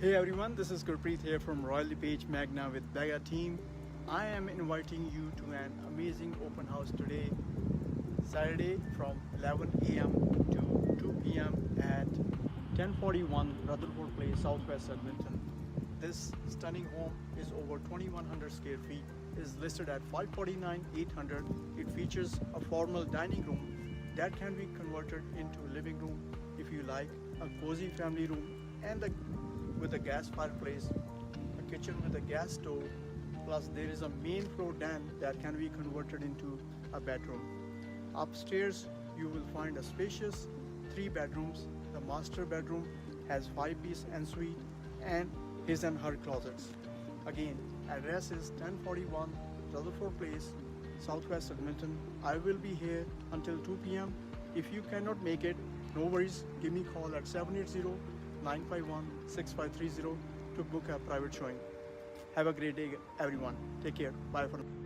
Hey everyone, this is Gurpreet here from LePage Magna with Bagga team. I am inviting you to an amazing open house today, Saturday from 11 a.m. to 2 p.m. at 1041 Rutherford Pl Southwest Edmonton. This stunning home is over 2100 square feet, is listed at 549,800. It features a formal dining room that can be converted into a living room if you like, a cozy family room, and with a gas fireplace, a kitchen with a gas stove, plus there is a main floor den that can be converted into a bedroom. Upstairs you will find a spacious 3 bedrooms. The master bedroom has 5-piece ensuite and his and her closets. Again, address is 1041 Rutherford Place, Southwest Edmonton. I will be here until 2 p.m. If you cannot make it, no worries, give me a call at 780-951-6530 to book a private showing. Have a great day everyone. Take care. Bye for now.